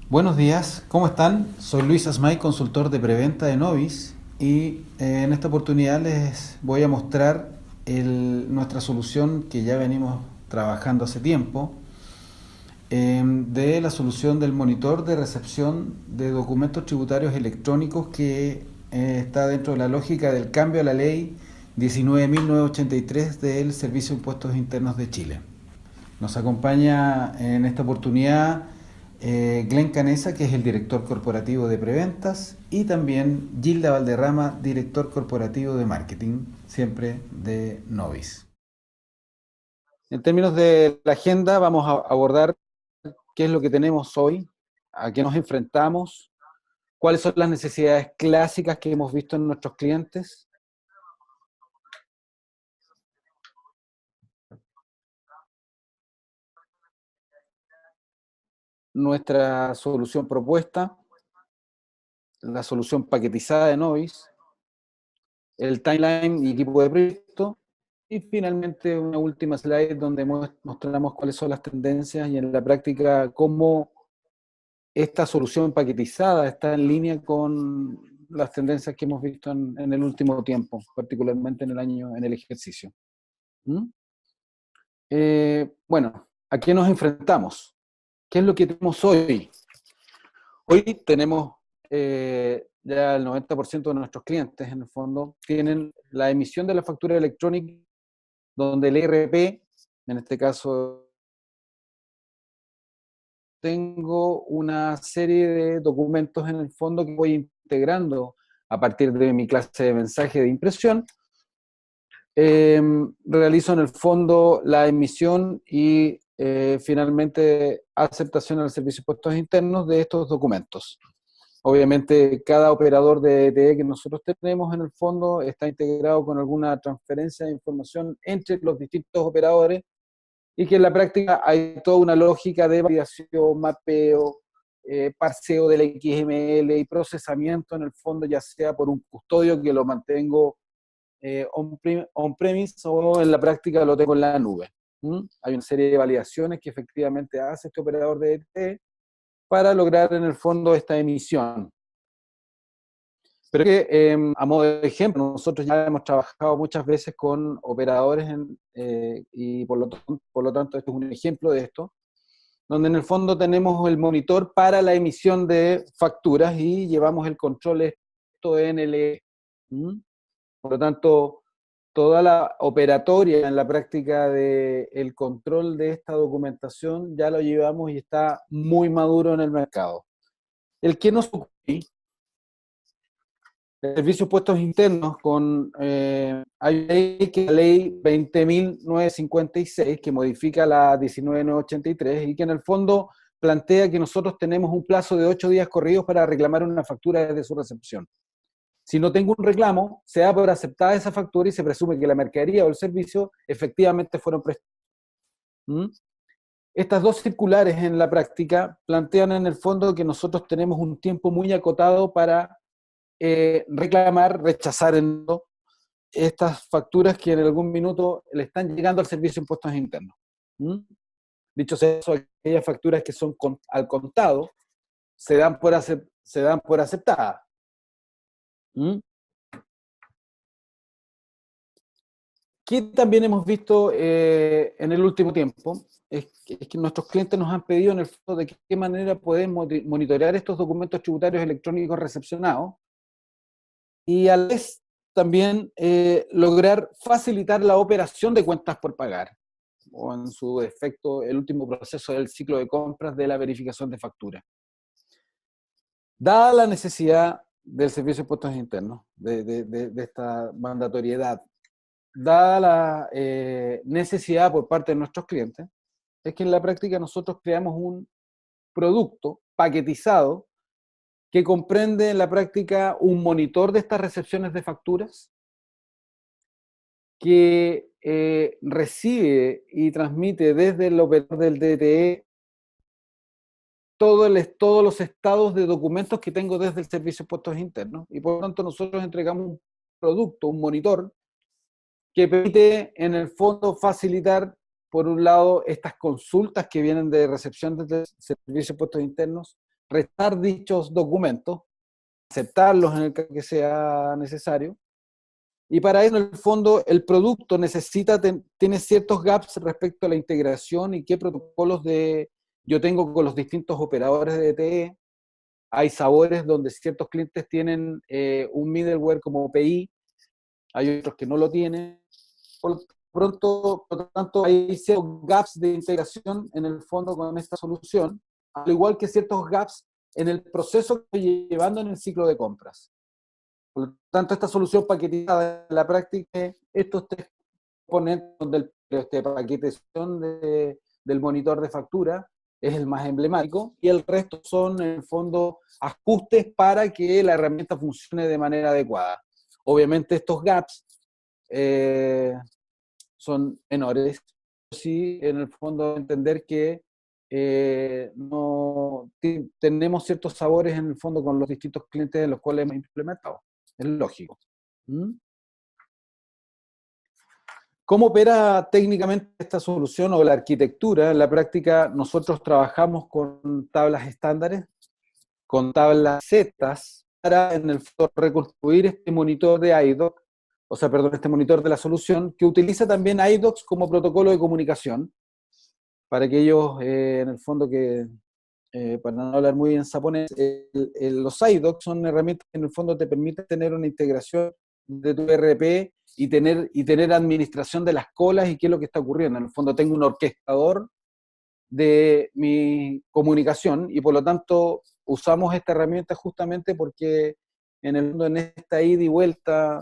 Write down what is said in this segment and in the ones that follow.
Buenos días, ¿cómo están? Soy Luis Asmay, consultor de preventa de Novis y en esta oportunidad les voy a mostrar nuestra solución que ya venimos trabajando hace tiempo, de la solución del monitor de recepción de documentos tributarios electrónicos que está dentro de la lógica del cambio a la ley 19.983 del Servicio de Impuestos Internos de Chile. Nos acompaña en esta oportunidad Glenn Canesa, que es el director corporativo de preventas, y también Gilda Valderrama, director corporativo de marketing, siempre de Novis. En términos de la agenda, vamos a abordar qué es lo que tenemos hoy, a qué nos enfrentamos, cuáles son las necesidades clásicas que hemos visto en nuestros clientes, nuestra solución propuesta, la solución paquetizada de Novis, el timeline y equipo de proyecto, y finalmente una última slide donde mostramos cuáles son las tendencias y en la práctica cómo esta solución paquetizada está en línea con las tendencias que hemos visto en el último tiempo, particularmente en el año, en el ejercicio. ¿Mm? Bueno, ¿a qué nos enfrentamos? ¿Qué es lo que tenemos hoy? Hoy tenemos ya el 90% de nuestros clientes, en el fondo, tienen la emisión de la factura electrónica donde el ERP, en este caso, tengo una serie de documentos en el fondo que voy integrando a partir de mi clase de mensaje de impresión. Realizo en el fondo la emisión y finalmente aceptación al servicio de impuestos internos de estos documentos. Obviamente, cada operador de ETE que nosotros tenemos en el fondo está integrado con alguna transferencia de información entre los distintos operadores y que en la práctica hay toda una lógica de validación, mapeo, parseo del XML y procesamiento en el fondo, ya sea por un custodio que lo mantengo on-premise o en la práctica lo tengo en la nube. Hay una serie de validaciones que efectivamente hace este operador de ETE para lograr en el fondo esta emisión. Pero que, a modo de ejemplo, nosotros ya hemos trabajado muchas veces con operadores y por lo tanto este es un ejemplo de esto, donde en el fondo tenemos el monitor para la emisión de facturas y llevamos el control esto en el. Por lo tanto, toda la operatoria en la práctica del control de esta documentación ya lo llevamos y está muy maduro en el mercado. El que nos ocurre, el servicio de puestos internos con hay ley que es la ley 20.956 que modifica la 19.983 y que en el fondo plantea que nosotros tenemos un plazo de 8 días corridos para reclamar una factura desde su recepción. Si no tengo un reclamo, se da por aceptada esa factura y se presume que la mercadería o el servicio efectivamente fueron prestados. ¿Mm? Estas dos circulares en la práctica plantean en el fondo que nosotros tenemos un tiempo muy acotado para reclamar, rechazar estas facturas que en algún minuto le están llegando al servicio de impuestos internos. ¿Mm? Dicho sea eso, aquellas facturas que son al contado se dan por aceptadas. ¿Mm? Que también hemos visto en el último tiempo es que nuestros clientes nos han pedido en el fondo de qué manera podemos monitorear estos documentos tributarios electrónicos recepcionados y a la vez también lograr facilitar la operación de cuentas por pagar o en su defecto el último proceso del ciclo de compras de la verificación de factura. Dada la necesidad del servicio de impuestos internos, de esta mandatoriedad, dada la necesidad por parte de nuestros clientes, es que en la práctica nosotros creamos un producto paquetizado que comprende en la práctica un monitor de estas recepciones de facturas que recibe y transmite desde el operador del DTE todos los estados de documentos que tengo desde el Servicio de Impuestos Internos y por lo tanto nosotros entregamos un producto, un monitor que permite en el fondo facilitar, por un lado, estas consultas que vienen de recepción del Servicio de Impuestos Internos, restar dichos documentos, aceptarlos en el caso que sea necesario, y para eso, en el fondo, el producto tiene ciertos gaps respecto a la integración y qué protocolos yo tengo con los distintos operadores de DTE. Hay sabores donde ciertos clientes tienen un middleware como API, hay otros que no lo tienen. Por lo tanto, hay ciertos gaps de integración en el fondo con esta solución, al igual que ciertos gaps en el proceso que estoy llevando en el ciclo de compras. Por lo tanto, esta solución paquetizada en la práctica, estos tres componentes de paquetización del monitor de factura es el más emblemático, y el resto son, en el fondo, ajustes para que la herramienta funcione de manera adecuada. Obviamente estos gaps son menores, sí, en el fondo entender que no tenemos ciertos sabores en el fondo con los distintos clientes en los cuales hemos implementado. Es lógico. ¿Mm? ¿Cómo opera técnicamente esta solución o la arquitectura? En la práctica, nosotros trabajamos con tablas estándares, con tablas zetas, para en el fondo reconstruir este monitor de IDOC, o sea, perdón, este monitor de la solución, que utiliza también IDOCs como protocolo de comunicación, para aquellos, en el fondo, para no hablar muy en japonés, los iDocs son herramientas que en el fondo te permiten tener una integración de tu ERP y tener administración de las colas y qué es lo que está ocurriendo. En el fondo tengo un orquestador de mi comunicación y por lo tanto usamos esta herramienta justamente porque en el fondo, en esta ida y vuelta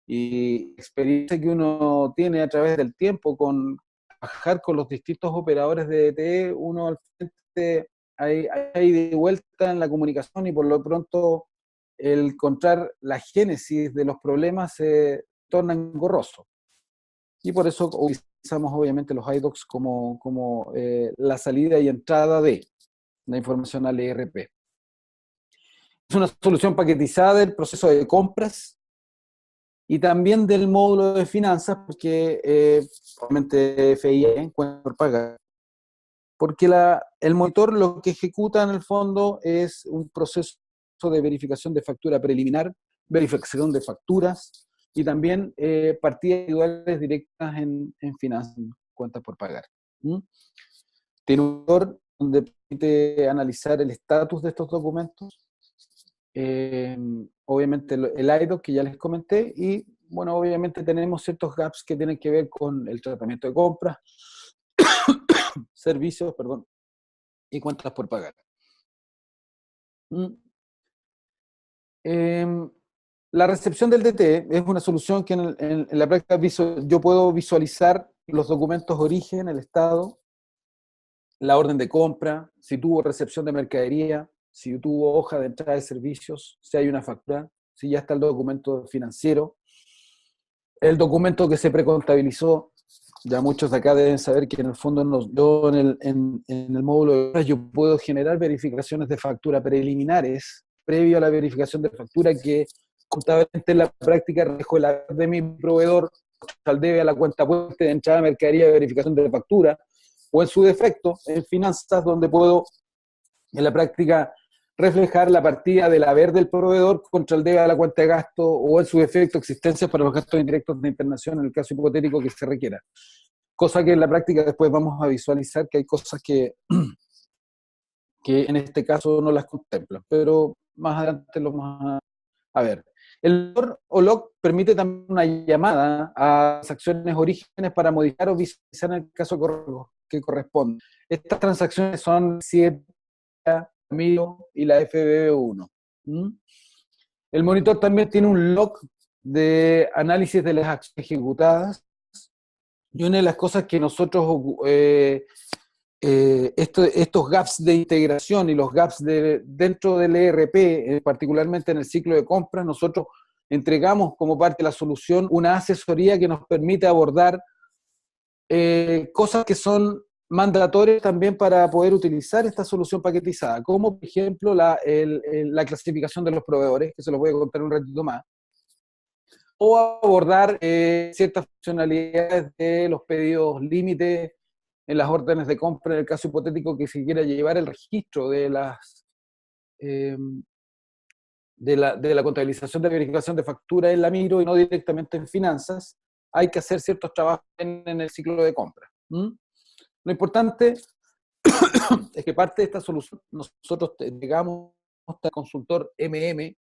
y experiencia que uno tiene a través del tiempo con trabajar con los distintos operadores de DTE, uno al frente hay de vuelta en la comunicación y por lo pronto el encontrar la génesis de los problemas se torna engorroso. Y por eso utilizamos obviamente los iDocs como la salida y entrada de la información al ERP. Es una solución paquetizada del proceso de compras y también del módulo de finanzas, porque obviamente FIE, cuenta por pagar, porque el monitor lo que ejecuta en el fondo es un proceso de verificación de factura preliminar, verificación de facturas y también partidas individuales directas en finanzas, en cuentas por pagar. ¿Mm? Tiene un monitor donde permite analizar el estatus de estos documentos, obviamente el IDOC que ya les comenté, y bueno, obviamente tenemos ciertos gaps que tienen que ver con el tratamiento de compras, servicios, perdón, y cuentas por pagar. La recepción del DT es una solución que en la práctica yo puedo visualizar los documentos origen, el estado, la orden de compra, si tuvo recepción de mercadería, si tuvo hoja de entrada de servicios, si hay una factura, si ya está el documento financiero, el documento que se precontabilizó. Ya muchos de acá deben saber que en el fondo yo en el módulo de compras yo puedo generar verificaciones de factura preliminares previo a la verificación de factura que contablemente en la práctica reflejo el haber de mi proveedor al debe a la cuenta puente de entrada de mercadería de verificación de factura, o en su defecto en finanzas, donde puedo en la práctica reflejar la partida del haber del proveedor contra el debe a la cuenta de gasto, o en su defecto existencias para los gastos indirectos de internación en el caso hipotético que se requiera. Cosa que en la práctica después vamos a visualizar que hay cosas que en este caso no las contemplan, pero más adelante lo vamos a ver. El LOR o LOC permite también una llamada a las acciones orígenes para modificar o visualizar en el caso que corresponde. Estas transacciones son 7, MIO y la FBB1. El monitor también tiene un log de análisis de las acciones ejecutadas, y una de las cosas que nosotros estos gaps de integración y los gaps dentro del ERP, particularmente en el ciclo de compras, nosotros entregamos como parte de la solución una asesoría que nos permite abordar cosas que son mandatorias también para poder utilizar esta solución paquetizada, como por ejemplo la clasificación de los proveedores, que se los voy a contar un ratito más, o abordar ciertas funcionalidades de los pedidos límites en las órdenes de compra, en el caso hipotético que se quiera llevar el registro de las de la contabilización de verificación de factura en la miro y no directamente en finanzas, hay que hacer ciertos trabajos en el ciclo de compra. Lo importante es que parte de esta solución nosotros llegamos al consultor MM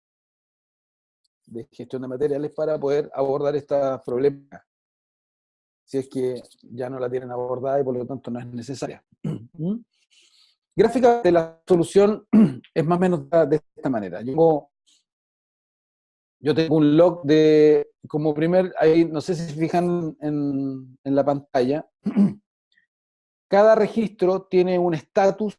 de gestión de materiales para poder abordar estas problemas, si es que ya no la tienen abordada y por lo tanto no es necesaria. Gráficamente la solución es más o menos de esta manera. Yo tengo un log de, como primer, ahí no sé si se fijan en la pantalla, cada registro tiene un estatus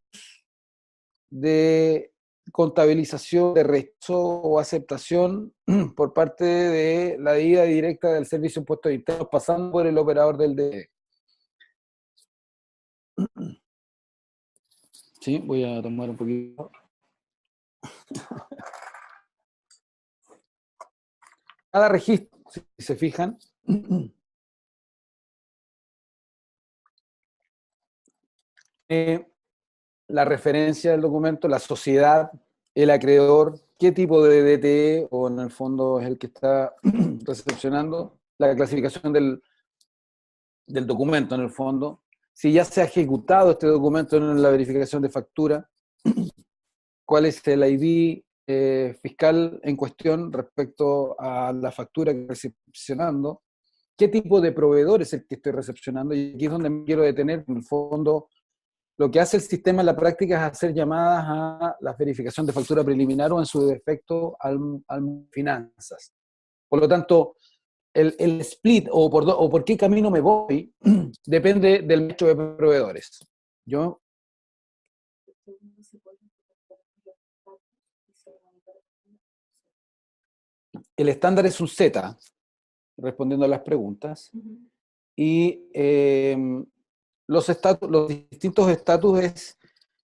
de contabilización de rechazo o aceptación por parte de la debida directa del Servicio de Impuestos Internos pasando por el operador del DE. Sí, voy a tomar un poquito. Cada registro, si se fijan, la referencia del documento, la sociedad, el acreedor, qué tipo de DTE, o en el fondo es el que está recepcionando, la clasificación del documento en el fondo, si ya se ha ejecutado este documento en la verificación de factura, cuál es el ID fiscal en cuestión respecto a la factura que estoy recepcionando, qué tipo de proveedor es el que estoy recepcionando, y aquí es donde me quiero detener. En el fondo, lo que hace el sistema en la práctica es hacer llamadas a la verificación de factura preliminar o en su defecto al finanzas. Por lo tanto, el split o por qué camino me voy depende del hecho de proveedores. Yo, el estándar es un Z, respondiendo a las preguntas, y los distintos estatus es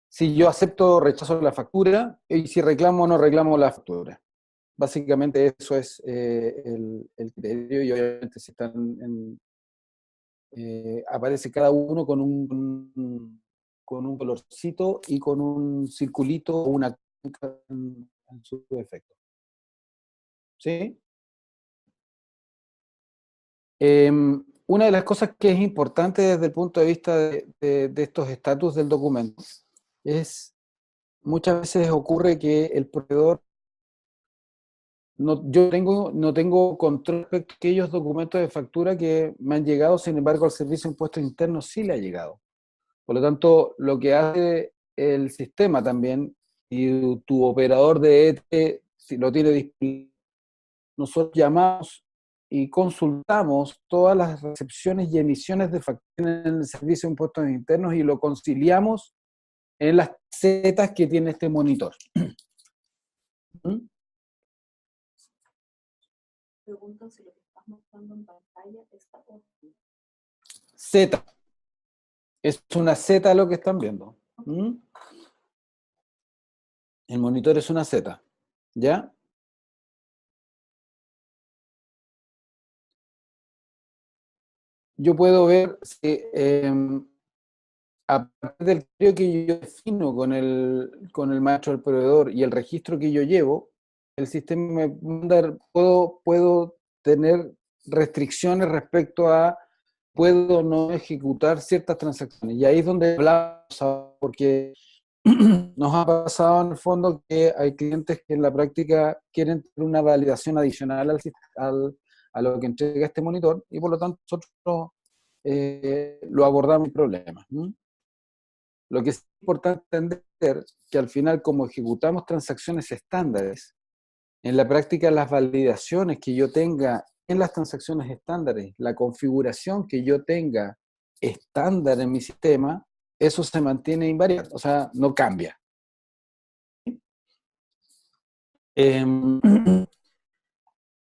si yo acepto o rechazo la factura y si reclamo o no reclamo la factura. Básicamente eso es el criterio, y obviamente si están aparece cada uno con un colorcito y con un circulito o una en su efecto. ¿Sí? Una de las cosas que es importante desde el punto de vista de estos estatus del documento es, muchas veces ocurre que el proveedor no tengo control respecto a aquellos documentos de factura que me han llegado, sin embargo al Servicio de Impuestos Internos sí le ha llegado. Por lo tanto, lo que hace el sistema también, y tu operador de ET, si lo tiene disponible, nosotros llamamos y consultamos todas las recepciones y emisiones de factura en el Servicio de Impuestos Internos y lo conciliamos en las zetas que tiene este monitor. ¿Mm? Pregunto si lo que estás mostrando en pantalla está oscuro. Z. Es una Z lo que están viendo. ¿Mm? El monitor es una Z. ¿Ya? Yo puedo ver si a partir del criterio que yo defino con el maestro del proveedor y el registro que yo llevo, el sistema me manda, puedo tener restricciones respecto a puedo no ejecutar ciertas transacciones. Y ahí es donde hablamos, porque nos ha pasado en el fondo que hay clientes que en la práctica quieren tener una validación adicional a lo que entrega este monitor, y por lo tanto nosotros lo abordamos el problema. Lo que es importante entender que al final, como ejecutamos transacciones estándares, en la práctica las validaciones que yo tenga en las transacciones estándares, la configuración que yo tenga estándar en mi sistema, eso se mantiene invariable, o sea, no cambia.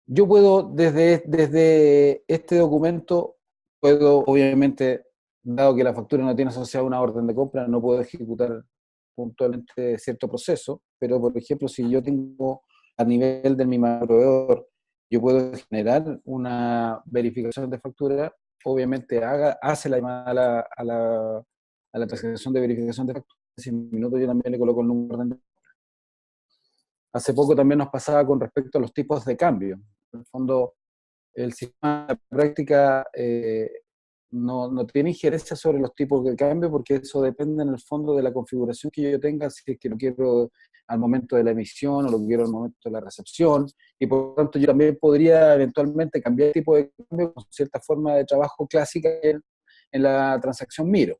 Yo puedo, desde este documento, puedo obviamente, dado que la factura no tiene asociada una orden de compra, no puedo ejecutar puntualmente cierto proceso, pero por ejemplo, si yo tengo a nivel de mi proveedor, yo puedo generar una verificación de factura, obviamente hace la llamada a la presentación de verificación de factura, en 5 minutos yo también le coloco el número de orden. Hace poco también nos pasaba con respecto a los tipos de cambio. En el fondo, el sistema de práctica no tiene injerencia sobre los tipos de cambio porque eso depende en el fondo de la configuración que yo tenga, si es que lo quiero al momento de la emisión o lo quiero al momento de la recepción, y por lo tanto yo también podría eventualmente cambiar el tipo de cambio con cierta forma de trabajo clásica en la transacción Miro.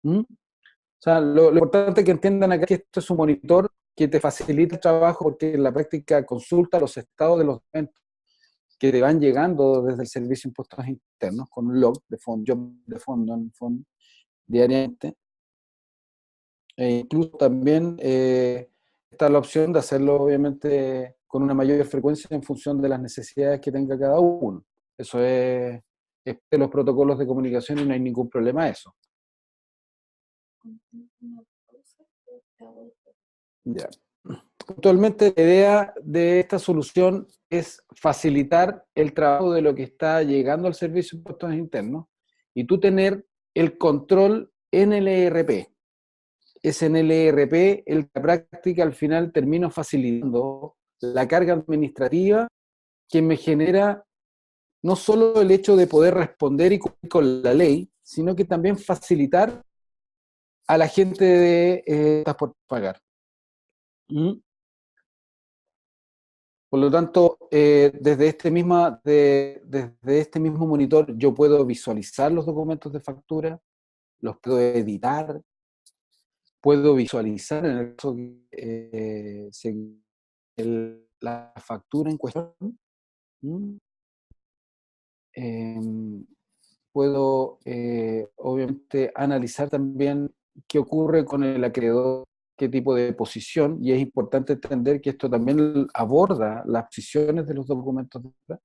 ¿Mm? O sea, lo importante es que entiendan acá que esto es un monitor que te facilita el trabajo porque en la práctica consulta los estados de los documentos que te van llegando desde el Servicio de Impuestos Internos con un log de fondo, job de fondo, en el fondo, diariamente. Incluso también está la opción de hacerlo, obviamente, con una mayor frecuencia en función de las necesidades que tenga cada uno. Eso es de los protocolos de comunicación y no hay ningún problema a eso. Ya. Actualmente la idea de esta solución es facilitar el trabajo de lo que está llegando al Servicio de Impuestos Internos y tú tener el control en el ERP. Es en el ERP el que la práctica al final termino facilitando la carga administrativa que me genera no solo el hecho de poder responder y cumplir con la ley, sino que también facilitar a la gente de tasas por pagar. ¿Mm? Por lo tanto, desde este mismo monitor yo puedo visualizar los documentos de factura, los puedo editar, puedo visualizar en el caso que la factura en cuestión. ¿Mm? Puedo, obviamente, analizar también qué ocurre con el acreedor, qué tipo de posición, y es importante entender que esto también aborda las posiciones de los documentos de compra.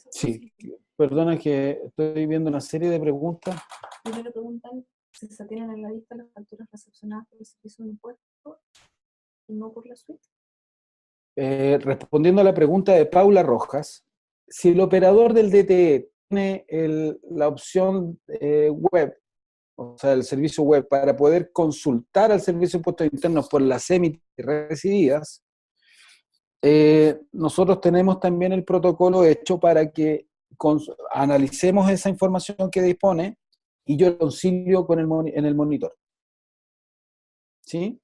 Sí, perdona que estoy viendo una serie de preguntas. Primero preguntan si se tienen en la lista las facturas recepcionadas por el servicio de impuestos y no por la suite. Respondiendo a la pregunta de Paula Rojas, si el operador del DTE tiene la opción web, o sea, el servicio web, para poder consultar al Servicio de Impuestos Internos por las emitidas y recibidas, nosotros tenemos también el protocolo hecho para que analicemos esa información que dispone y yo lo concilio con en el monitor. ¿Sí?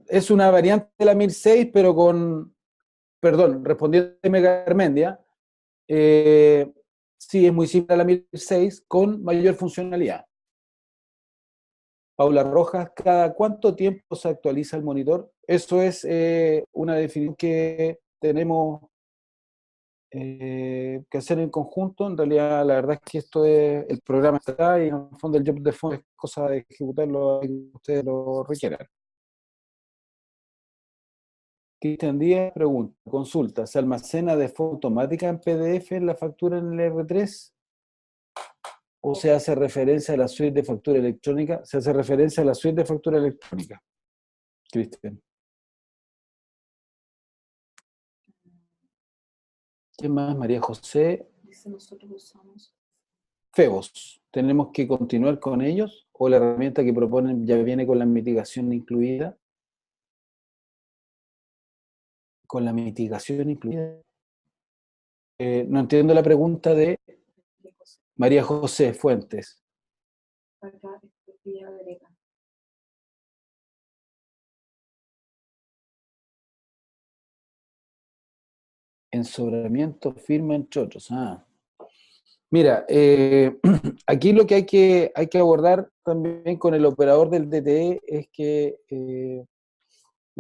Es una variante de la 1006, pero respondiendo a Garmendia, sí, es muy similar a la 1006 con mayor funcionalidad. Paula Rojas, ¿cada cuánto tiempo se actualiza el monitor? Eso es una definición que tenemos que hacer en conjunto. En realidad, la verdad es que esto es, el programa está y en el fondo el job de fondo es cosa de ejecutarlo que ustedes lo requieran. Cristian Díaz pregunta, consulta, ¿se almacena de forma automática en PDF en la factura en el R3? ¿O se hace referencia a la suite de factura electrónica? Se hace referencia a la suite de factura electrónica, Cristian. ¿Quién más? María José. Dice, nosotros usamos Febos. ¿Tenemos que continuar con ellos? ¿O la herramienta que proponen ya viene con la mitigación incluida? ¿Con la mitigación incluida? No entiendo la pregunta de María José Fuentes. acá Villa Grega. Ensobramiento, firma, entre otros. Mira, aquí lo que hay que abordar también con el operador del DTE es que en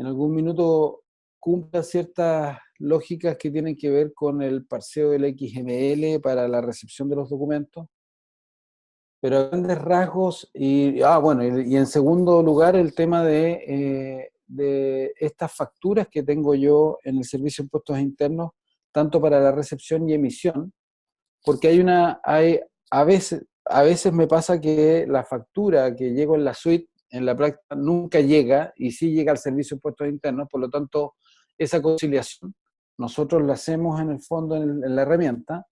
algún minuto cumpla ciertas lógicas que tienen que ver con el parseo del XML para la recepción de los documentos, pero a grandes rasgos, y en segundo lugar el tema de estas facturas que tengo yo en el Servicio de Impuestos Internos, tanto para la recepción y emisión, porque a veces me pasa que la factura que llego en la suite, en la práctica, nunca llega, y sí llega al Servicio de Impuestos Internos, por lo tanto, esa conciliación nosotros lo hacemos en el fondo en la herramienta,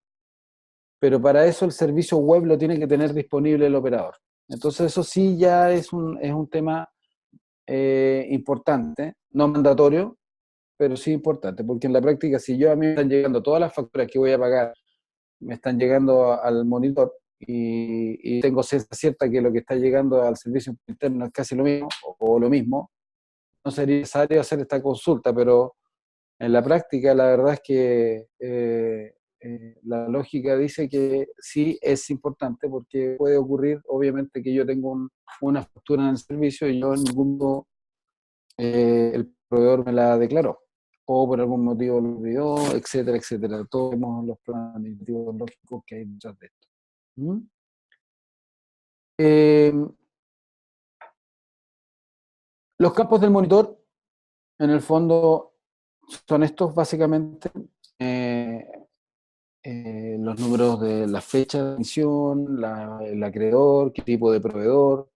pero para eso el servicio web lo tiene que tener disponible el operador. Entonces eso sí ya es un tema importante, no mandatorio, pero sí importante, porque en la práctica si a mí me están llegando todas las facturas que voy a pagar, me están llegando al monitor y tengo ciencia cierta que lo que está llegando al servicio interno es casi lo mismo, o lo mismo, no sería necesario hacer esta consulta, pero en la práctica la verdad es que la lógica dice que sí es importante porque puede ocurrir, obviamente, que yo tengo una factura en el servicio y yo en ningún modo el proveedor me la declaró, o por algún motivo lo olvidó, etcétera, etcétera. Todos vemos los planes administrativos lógicos que hay detrás de esto. ¿Mm? Eh, los campos del monitor, en el fondo, son estos básicamente. eh, los números de la fecha de emisión, el acreedor, qué tipo de proveedor,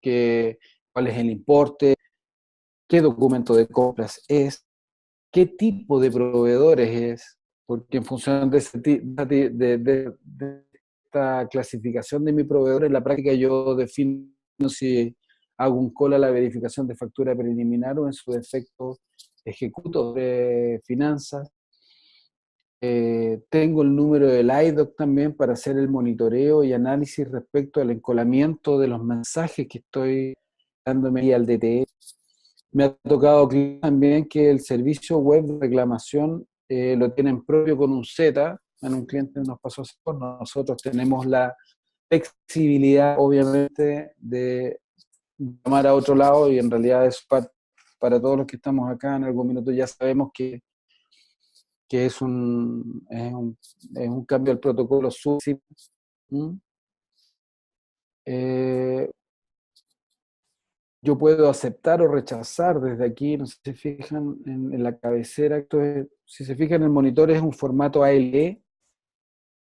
cuál es el importe, qué documento de compras es, qué tipo de proveedores es, porque en función de, de esta clasificación de mi proveedor, en la práctica yo defino si hago un call a la verificación de factura preliminar o en su defecto ejecuto de finanzas. Tengo el número del IDOC también para hacer el monitoreo y análisis respecto al encolamiento de los mensajes que estoy dándome al DTE. Me ha tocado también que el servicio web de reclamación lo tienen propio con un Z. En un cliente nos pasó así. Nosotros tenemos la flexibilidad, obviamente, de llamar a otro lado y en realidad es para todos los que estamos acá en algún minuto ya sabemos que es un cambio al protocolo SUSI. Eh, yo puedo aceptar o rechazar desde aquí, no sé si se fijan en la cabecera, si se fijan en el monitor es un formato ALE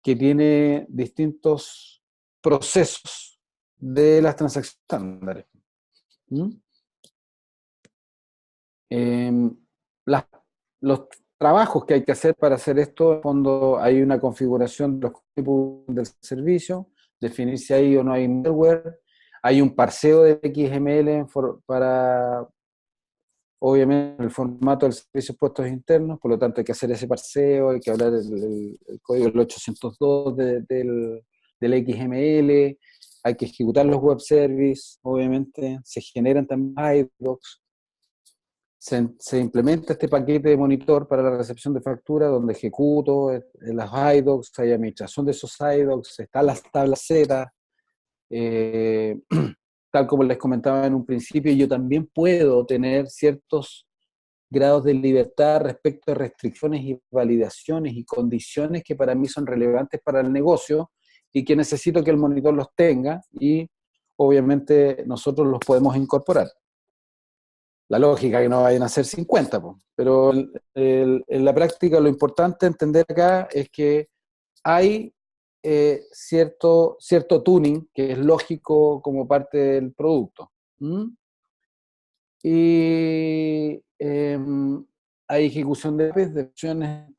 que tiene distintos procesos de las transacciones estándares. ¿Mm? Eh, las, los trabajos que hay que hacer para hacer esto, en fondo hay una configuración de los tipos del servicio, definir si hay o no hay malware, hay un parseo de XML para, obviamente, el formato del servicio de puestos internos, por lo tanto hay que hacer ese parseo, hay que hablar el código del 802 del XML, hay que ejecutar los web services, obviamente, se generan también IDOCs, se implementa este paquete de monitor para la recepción de factura donde ejecuto las IDOCs, hay administración de esos IDOCs, están las tablas Z, tal como les comentaba en un principio, yo también puedo tener ciertos grados de libertad respecto a restricciones y validaciones y condiciones que para mí son relevantes para el negocio y que necesito que el monitor los tenga y obviamente nosotros los podemos incorporar. La lógica que no vayan a ser 50, pues. Pero en la práctica lo importante entender acá es que hay cierto tuning que es lógico como parte del producto. ¿Mm? Y hay ejecución de acciones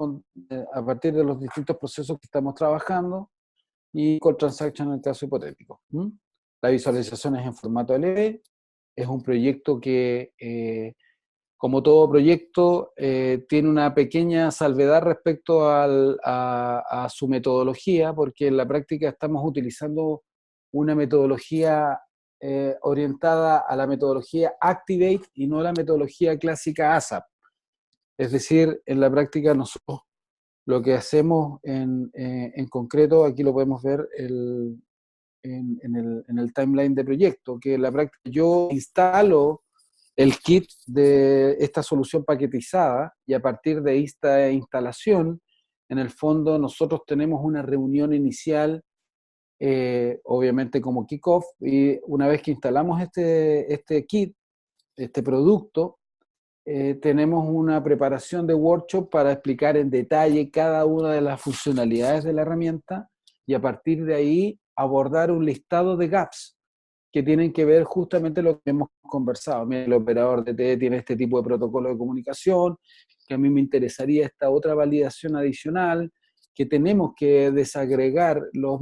a partir de los distintos procesos que estamos trabajando y call transaction en el caso hipotético. ¿Mm? La visualización es en formato LV, es un proyecto que, como todo proyecto, tiene una pequeña salvedad respecto a su metodología, porque en la práctica estamos utilizando una metodología orientada a la metodología Activate y no la metodología clásica ASAP. Es decir, en la práctica nosotros lo que hacemos en concreto, aquí lo podemos ver en el timeline de proyecto, que en la práctica yo instalo el kit de esta solución paquetizada y a partir de esta instalación, en el fondo nosotros tenemos una reunión inicial, obviamente como kickoff, y una vez que instalamos este kit, este producto, tenemos una preparación de workshop para explicar en detalle cada una de las funcionalidades de la herramienta y a partir de ahí abordar un listado de gaps que tienen que ver justamente lo que hemos conversado. Mira, el operador DTE tiene este tipo de protocolo de comunicación, que a mí me interesaría esta otra validación adicional, que tenemos que desagregar los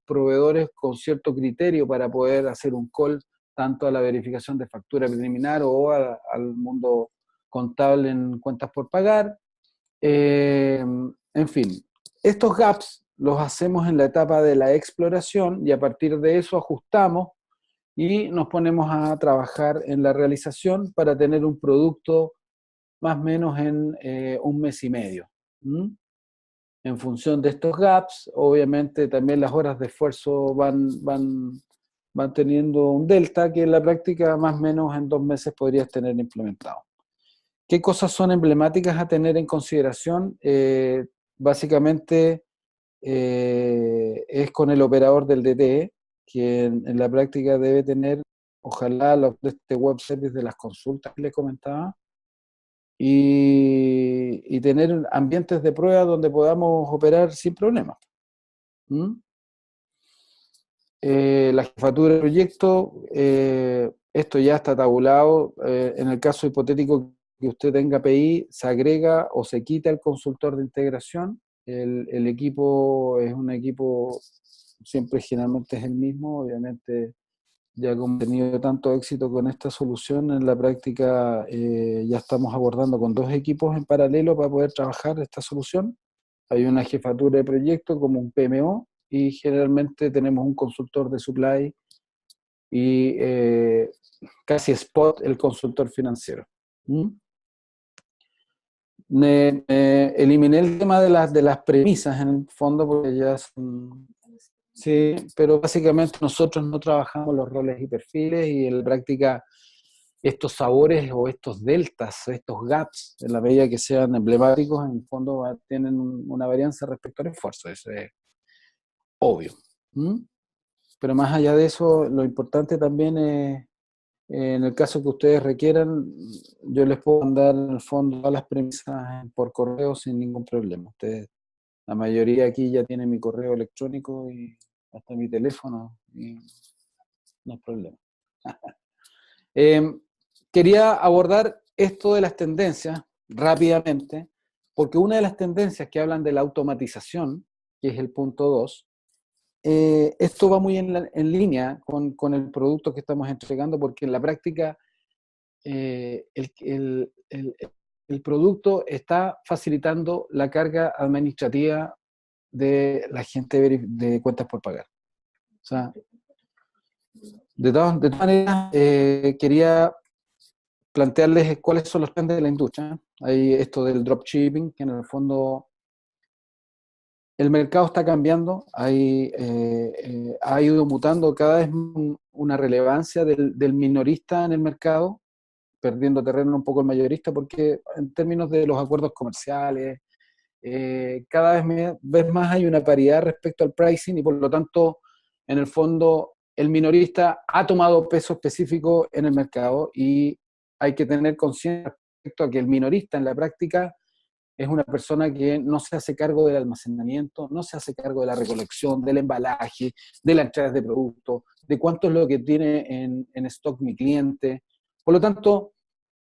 proveedores con cierto criterio para poder hacer un call tanto a la verificación de factura preliminar o al mundo contable en cuentas por pagar. En fin, estos gaps los hacemos en la etapa de la exploración y a partir de eso ajustamos y nos ponemos a trabajar en la realización para tener un producto más o menos en 1 mes y medio. En función de estos gaps, obviamente también las horas de esfuerzo van teniendo un delta que en la práctica más o menos en 2 meses podrías tener implementado. ¿Qué cosas son emblemáticas a tener en consideración? Básicamente es con el operador del DTE, que en la práctica debe tener, ojalá, de este web service de las consultas que les comentaba, y tener ambientes de prueba donde podamos operar sin problemas. La jefatura de proyecto, esto ya está tabulado. En el caso hipotético que usted tenga PI, se agrega o se quita el consultor de integración. El equipo es un equipo, siempre generalmente es el mismo, obviamente ya como he tenido tanto éxito con esta solución, en la práctica ya estamos abordando con 2 equipos en paralelo para poder trabajar esta solución. Hay una jefatura de proyecto como un PMO y generalmente tenemos un consultor de supply y casi spot el consultor financiero. Eliminé el tema de las premisas en el fondo porque ya son... Sí, pero básicamente nosotros no trabajamos los roles y perfiles y en la práctica estos sabores o estos deltas, estos gaps, en la medida que sean emblemáticos, en el fondo tienen una varianza respecto al esfuerzo, eso es obvio. Pero más allá de eso, lo importante también es, en el caso que ustedes requieran, yo les puedo mandar en el fondo todas las premisas por correo sin ningún problema. Ustedes, la mayoría aquí ya tiene mi correo electrónico y hasta mi teléfono, y no hay problema. Quería abordar esto de las tendencias rápidamente, porque una de las tendencias que hablan de la automatización, que es el punto 2, esto va muy en línea con el producto que estamos entregando, porque en la práctica el producto está facilitando la carga administrativa de la gente de cuentas por pagar. O sea, de todas maneras, quería plantearles cuáles son los trends de la industria. Hay esto del dropshipping, que en el fondo el mercado está cambiando, ha ido mutando cada vez una relevancia del minorista en el mercado, perdiendo terreno un poco el mayorista, porque en términos de los acuerdos comerciales, cada vez más hay una paridad respecto al pricing y por lo tanto, en el fondo, el minorista ha tomado peso específico en el mercado y hay que tener conciencia respecto a que el minorista en la práctica es una persona que no se hace cargo del almacenamiento, no se hace cargo de la recolección, del embalaje, de las entregas de productos, de cuánto es lo que tiene en stock mi cliente. Por lo tanto,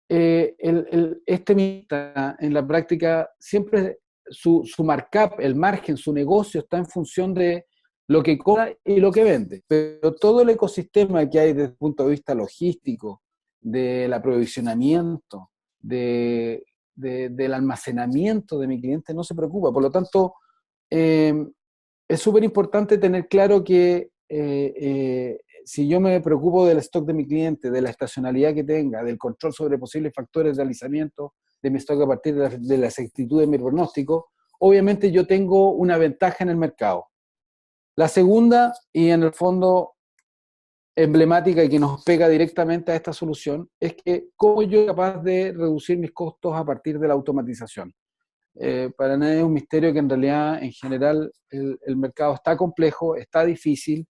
este minorista en la práctica siempre su markup, el margen, su negocio está en función de lo que cobra y lo que vende. Pero todo el ecosistema que hay desde el punto de vista logístico, del aprovisionamiento, del almacenamiento de mi cliente no se preocupa. Por lo tanto, es súper importante tener claro que si yo me preocupo del stock de mi cliente, de la estacionalidad que tenga, del control sobre posibles factores de alistamiento de mi stock a partir de la exactitud de mi pronóstico, obviamente yo tengo una ventaja en el mercado. La segunda, y en el fondo emblemática y que nos pega directamente a esta solución, es que cómo yo soy capaz de reducir mis costos a partir de la automatización. Para nadie es un misterio que en realidad, en general, el mercado está complejo, está difícil,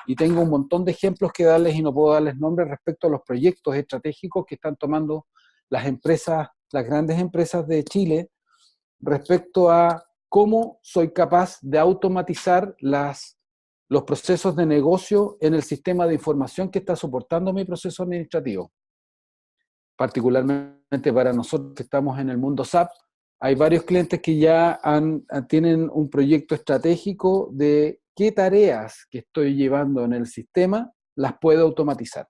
y tengo un montón de ejemplos que darles y no puedo darles nombres respecto a los proyectos estratégicos que están tomando las empresas, las grandes empresas de Chile, respecto a cómo soy capaz de automatizar los procesos de negocio en el sistema de información que está soportando mi proceso administrativo. particularmente para nosotros que estamos en el mundo SAP, hay varios clientes que ya tienen un proyecto estratégico de qué tareas que estoy llevando en el sistema las puedo automatizar.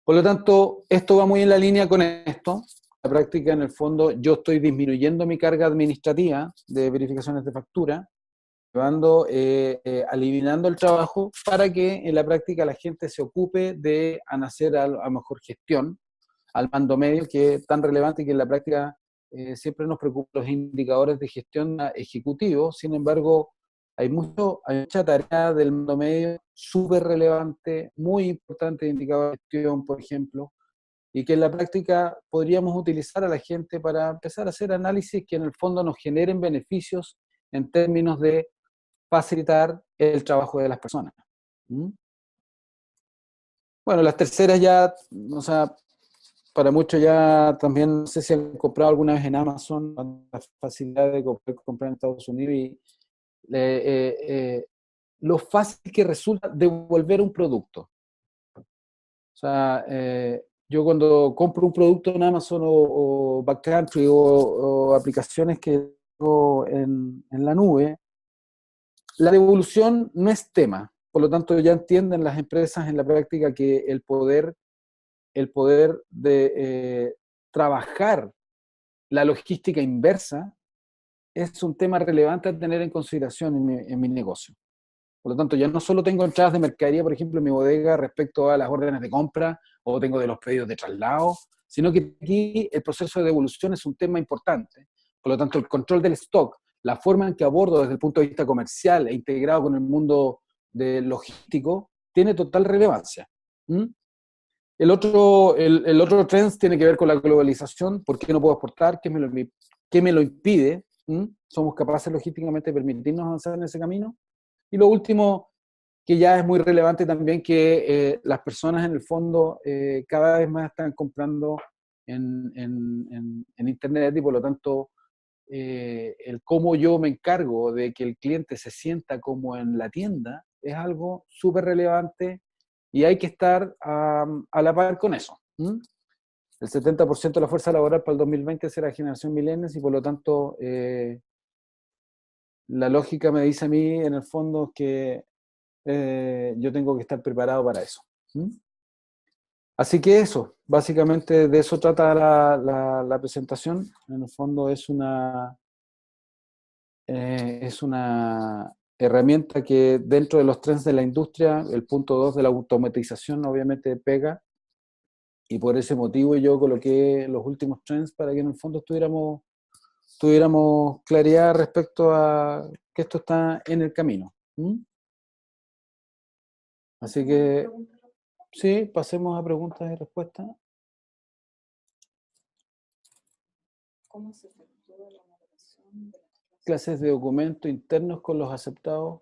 Por lo tanto, esto va muy en la línea con esto. La práctica, en el fondo, yo estoy disminuyendo mi carga administrativa de verificaciones de factura, eliminando el trabajo para que en la práctica la gente se ocupe de hacer a lo mejor gestión al mando medio, que es tan relevante y que en la práctica siempre nos preocupan los indicadores de gestión ejecutivo. Sin embargo, hay mucha tarea del mando medio súper relevante, muy importante de indicador de gestión, por ejemplo, y que en la práctica podríamos utilizar a la gente para empezar a hacer análisis que en el fondo nos generen beneficios en términos de facilitar el trabajo de las personas. ¿Mm? Bueno, las terceras ya, o sea, para muchos ya también, no sé si han comprado alguna vez en Amazon, la facilidad de comprar en Estados Unidos y lo fácil que resulta devolver un producto. O sea, yo cuando compro un producto en Amazon o Backcountry o aplicaciones que tengo en la nube, la devolución no es tema. Por lo tanto, ya entienden las empresas en la práctica que el poder de trabajar la logística inversa es un tema relevante a tener en consideración en mi negocio. Por lo tanto, ya no solo tengo entradas de mercadería, por ejemplo, en mi bodega respecto a las órdenes de compra o tengo de los pedidos de traslado, sino que aquí el proceso de devolución es un tema importante. Por lo tanto, el control del stock, la forma en que abordo desde el punto de vista comercial e integrado con el mundo logístico, tiene total relevancia. ¿Mm? El otro trend tiene que ver con la globalización. ¿Por qué no puedo exportar? ¿Qué me lo impide? ¿Mm? ¿Somos capaces logísticamente de permitirnos avanzar en ese camino? Y lo último, que ya es muy relevante también, que las personas en el fondo cada vez más están comprando en Internet y por lo tanto el cómo yo me encargo de que el cliente se sienta como en la tienda es algo súper relevante y hay que estar a la par con eso. ¿Mm? El 70% de la fuerza laboral para el 2020 será generación millennials y por lo tanto la lógica me dice a mí en el fondo que yo tengo que estar preparado para eso. ¿Mm? Así que eso, básicamente de eso trata la presentación. En el fondo es una herramienta que dentro de los trends de la industria, el punto 2 de la automatización obviamente pega, y por ese motivo yo coloqué los últimos trends para que en el fondo tuviéramos claridad respecto a que esto está en el camino. ¿Mm? Así que sí, pasemos a preguntas y respuestas. ¿Cómo se efectúa la elaboración de las Clases de documento internos con los aceptados.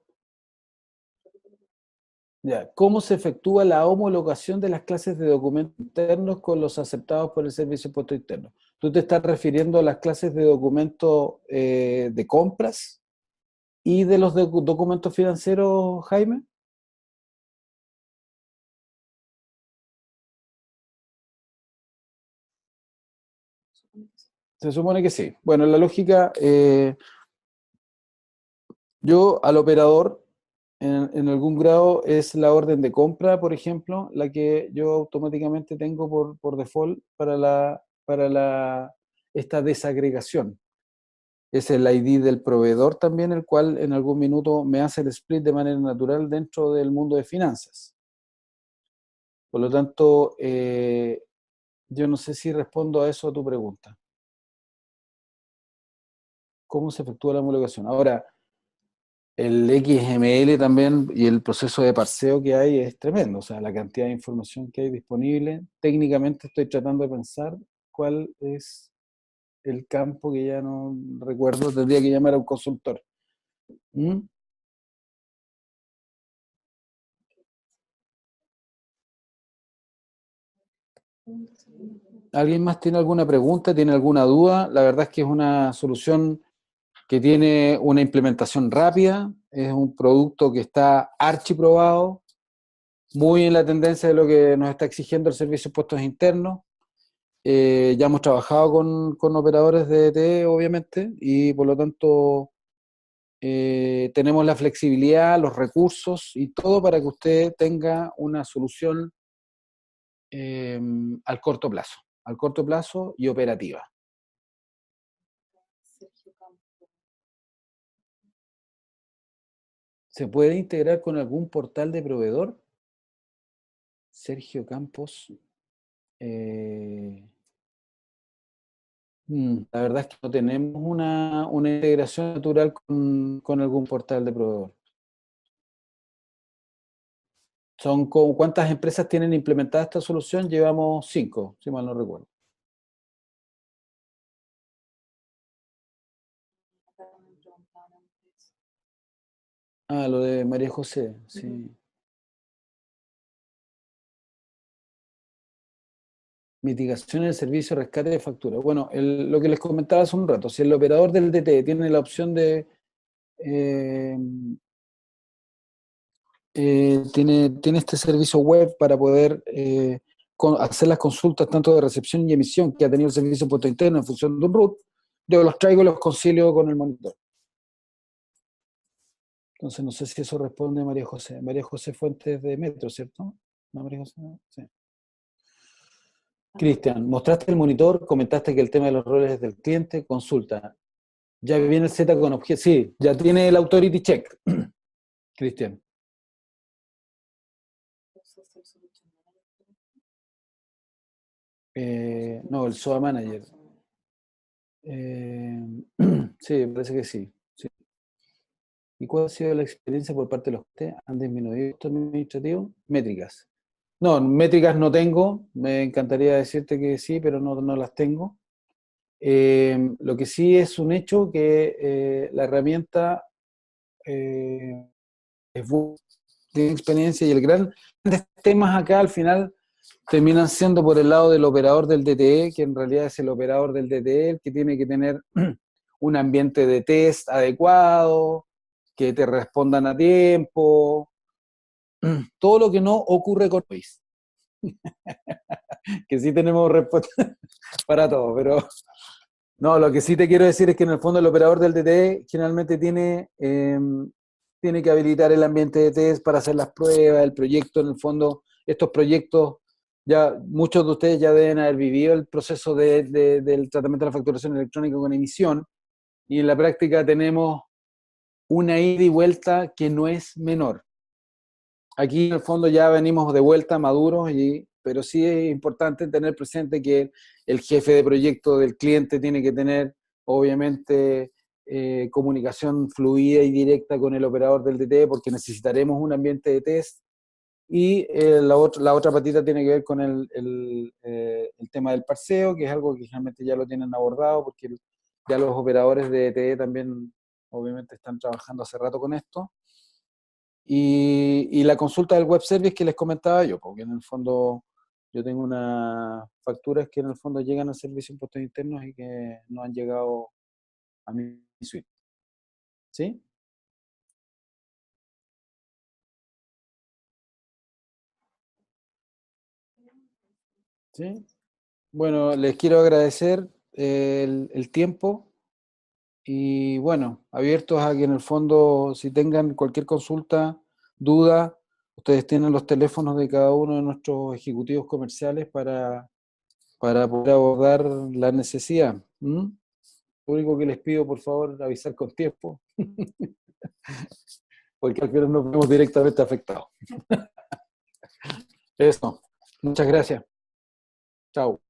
Ya. ¿Cómo se efectúa la homologación de las clases de documentos internos con los aceptados por el Servicio de Impuestos Internos? ¿Tú te estás refiriendo a las clases de documentos de compras y de los documentos financieros, Jaime? Se supone que sí. Bueno, la lógica, yo al operador, en algún grado, es la orden de compra, por ejemplo, la que yo automáticamente tengo por default para esta desagregación. Es el ID del proveedor también, el cual en algún minuto me hace el split de manera natural dentro del mundo de finanzas. Por lo tanto, yo no sé si respondo a eso a tu pregunta. ¿Cómo se efectúa la homologación? Ahora, el XML también y el proceso de parseo que hay es tremendo, o sea, la cantidad de información que hay disponible. Técnicamente estoy tratando de pensar cuál es el campo que ya no recuerdo, tendría que llamar a un consultor. ¿Mm? ¿Alguien más tiene alguna pregunta? ¿Tiene alguna duda? La verdad es que es una solución que tiene una implementación rápida, es un producto que está archiprobado, muy en la tendencia de lo que nos está exigiendo el Servicio de Impuestos Internos. Ya hemos trabajado con operadores de DTE, obviamente, y por lo tanto tenemos la flexibilidad, los recursos y todo para que usted tenga una solución eh, al corto plazo y operativa. Sergio Campos. ¿Se puede integrar con algún portal de proveedor? Sergio Campos. La verdad es que no tenemos una integración natural con algún portal de proveedor. ¿Cuántas empresas tienen implementada esta solución? Llevamos 5, si mal no recuerdo. Acá me preguntaban antes. Ah, lo de María José, sí. Mitigación del servicio de rescate de factura. Bueno, lo que les comentaba hace un rato, si el operador del DT tiene la opción de eh, tiene este servicio web para poder hacer las consultas tanto de recepción y emisión que ha tenido el servicio de puesto interno en función de un root, yo los traigo y los concilio con el monitor. Entonces no sé si eso responde a María José. María José Fuentes de Metro, ¿cierto? ¿No, María José? Sí. Cristian, mostraste el monitor, comentaste que el tema de los roles del cliente, consulta. Ya viene el Z con objeto. Sí, ya tiene el authority check. Cristian. No, el SOA Manager. Sí, parece que sí, sí. ¿Y cuál ha sido la experiencia por parte de los que han disminuido estos administrativos? Métricas. No, métricas no tengo. Me encantaría decirte que sí, pero no las tengo. Lo que sí es un hecho que la herramienta es buena, tiene experiencia y el gran temas acá al final terminan siendo por el lado del operador del DTE, que en realidad es el operador del DTE el que tiene que tener un ambiente de test adecuado, que te respondan a tiempo, todo lo que no ocurre con Waze, que sí tenemos respuesta para todo, pero no, lo que sí te quiero decir es que en el fondo el operador del DTE generalmente tiene que habilitar el ambiente de test para hacer las pruebas, el proyecto, en el fondo, estos proyectos, ya muchos de ustedes ya deben haber vivido el proceso del tratamiento de la facturación electrónica con emisión, y en la práctica tenemos una ida y vuelta que no es menor. Aquí en el fondo ya venimos de vuelta maduros, pero sí es importante tener presente que el jefe de proyecto del cliente tiene que tener, obviamente, comunicación fluida y directa con el operador del DT, porque necesitaremos un ambiente de test. Y la otra patita tiene que ver con el tema del parseo, que es algo que generalmente ya lo tienen abordado, porque ya los operadores de DTE también, obviamente, están trabajando hace rato con esto. Y la consulta del web service que les comentaba yo, porque en el fondo yo tengo unas facturas que en el fondo llegan al servicio de impuestos internos y que no han llegado a mi suite. ¿Sí? ¿Sí? Bueno, les quiero agradecer el tiempo y bueno, abiertos a que en el fondo si tengan cualquier consulta, duda, ustedes tienen los teléfonos de cada uno de nuestros ejecutivos comerciales para poder abordar la necesidad. ¿Mm? Lo único que les pido, por favor, avisar con tiempo, porque al final nos vemos directamente afectados. Eso. Muchas gracias. Chao.